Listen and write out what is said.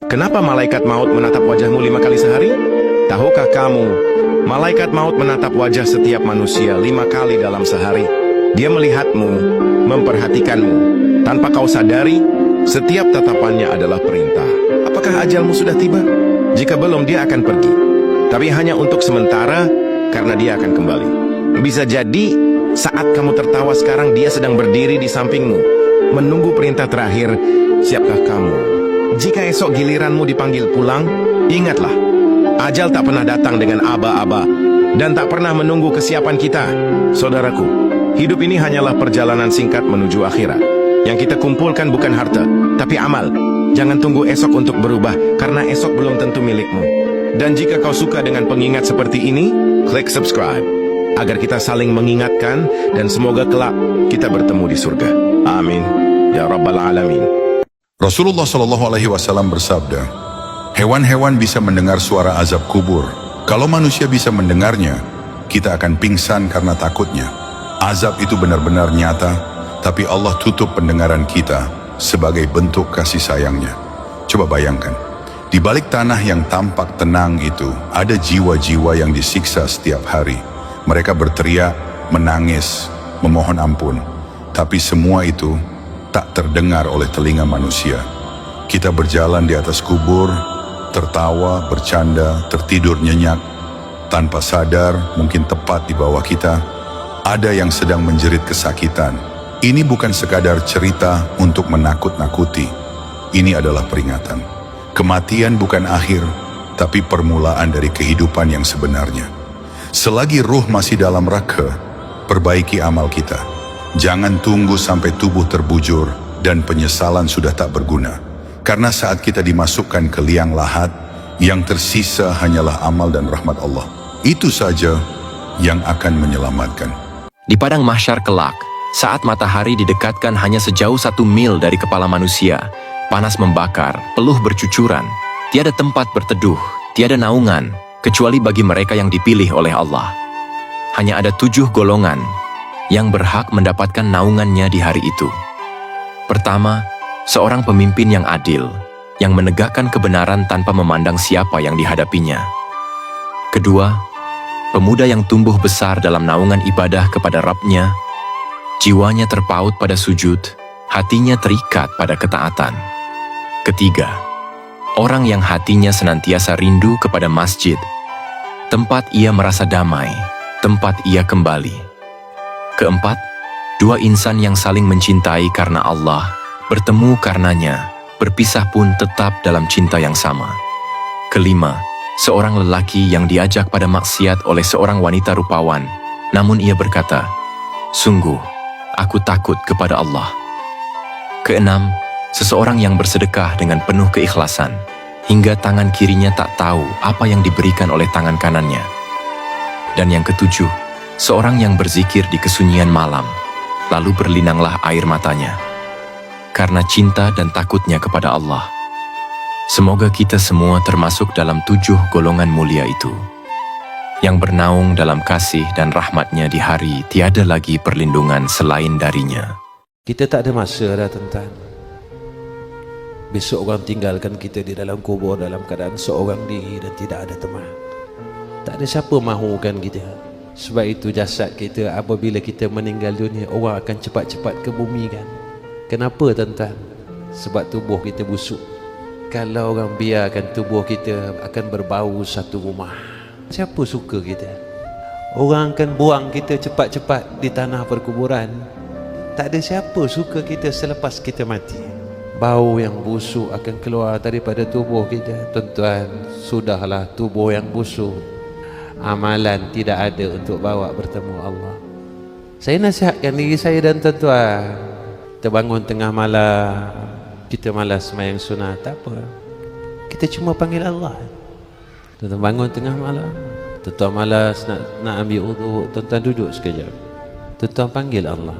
Kenapa malaikat maut menatap wajahmu 5 kali sehari? Tahukah kamu, malaikat maut menatap wajah setiap manusia 5 kali dalam sehari. Dia melihatmu, memperhatikanmu. Tanpa kau sadari, setiap tatapannya adalah perintah. Apakah ajalmu sudah tiba? Jika belum, dia akan pergi. Tapi hanya untuk sementara, karena dia akan kembali. Bisa jadi, saat kamu tertawa sekarang, dia sedang berdiri di sampingmu, menunggu perintah terakhir. Siapkah kamu? Jika esok giliranmu dipanggil pulang, ingatlah, ajal tak pernah datang dengan aba-aba dan tak pernah menunggu kesiapan kita. Saudaraku, hidup ini hanyalah perjalanan singkat menuju akhirat. Yang kita kumpulkan bukan harta, tapi amal. Jangan tunggu esok untuk berubah, karena esok belum tentu milikmu. Dan jika kau suka dengan pengingat seperti ini, klik subscribe, agar kita saling mengingatkan, dan semoga kelak kita bertemu di surga. Amin. Ya Rabbal Alamin. Rasulullah SAW bersabda, hewan-hewan bisa mendengar suara azab kubur. Kalau manusia bisa mendengarnya, kita akan pingsan karena takutnya. Azab itu benar-benar nyata, tapi Allah tutup pendengaran kita sebagai bentuk kasih sayangnya. Coba bayangkan, di balik tanah yang tampak tenang itu, ada jiwa-jiwa yang disiksa setiap hari. Mereka berteriak, menangis, memohon ampun. Tapi semua itu tak terdengar oleh telinga manusia. Kita berjalan di atas kubur, tertawa, bercanda, tertidur nyenyak. Tanpa sadar, mungkin tepat di bawah kita, ada yang sedang menjerit kesakitan. Ini bukan sekadar cerita untuk menakut-nakuti. Ini adalah peringatan. Kematian bukan akhir, tapi permulaan dari kehidupan yang sebenarnya. Selagi ruh masih dalam raga, perbaiki amal kita. Jangan tunggu sampai tubuh terbujur dan penyesalan sudah tak berguna. Karena saat kita dimasukkan ke liang lahat, yang tersisa hanyalah amal dan rahmat Allah. Itu saja yang akan menyelamatkan. Di padang mahsyar kelak, saat matahari didekatkan hanya sejauh 1 mil dari kepala manusia, panas membakar, peluh bercucuran, tiada tempat berteduh, tiada naungan, kecuali bagi mereka yang dipilih oleh Allah. Hanya ada 7 golongan yang berhak mendapatkan naungannya di hari itu. Pertama, seorang pemimpin yang adil, yang menegakkan kebenaran tanpa memandang siapa yang dihadapinya. Kedua, pemuda yang tumbuh besar dalam naungan ibadah kepada Rabb-Nya, jiwanya terpaut pada sujud, hatinya terikat pada ketaatan. Ketiga, orang yang hatinya senantiasa rindu kepada masjid, tempat ia merasa damai, tempat ia kembali. Keempat, 2 insan yang saling mencintai karena Allah, bertemu karenanya, berpisah pun tetap dalam cinta yang sama. Kelima, seorang lelaki yang diajak pada maksiat oleh seorang wanita rupawan, namun ia berkata, "Sungguh, aku takut kepada Allah." Keenam, seseorang yang bersedekah dengan penuh keikhlasan, hingga tangan kirinya tak tahu apa yang diberikan oleh tangan kanannya. Dan yang ketujuh, seorang yang berzikir di kesunyian malam, lalu berlinanglah air matanya, karena cinta dan takutnya kepada Allah. Semoga kita semua termasuk dalam 7 golongan mulia itu, yang bernaung dalam kasih dan rahmat-Nya di hari tiada lagi perlindungan selain darinya. Kita tak ada masa dah, tuan-tuan. Besok orang tinggalkan kita di dalam kubur dalam keadaan seorang diri dan tidak ada teman. Tak ada siapa mahukan kita. Sebab itu jasad kita apabila kita meninggal dunia, orang akan cepat-cepat ke bumi kan. Kenapa, tuan-tuan? Sebab tubuh kita busuk. Kalau orang biarkan tubuh kita akan berbau satu rumah, siapa suka kita? Orang akan buang kita cepat-cepat di tanah perkuburan. Tak ada siapa suka kita selepas kita mati. Bau yang busuk akan keluar daripada tubuh kita. Tuan-tuan, sudahlah tubuh yang busuk, amalan tidak ada untuk bawa bertemu Allah. Saya nasihatkan diri saya dan tuan-tuan, kita bangun tengah malam, kita malas sembahyang sunat, tak apa, kita cuma panggil Allah. Tuan-tuan bangun tengah malam, tuan-tuan malas nak ambil wudu, tuan-tuan duduk sekejap, tuan-tuan panggil Allah.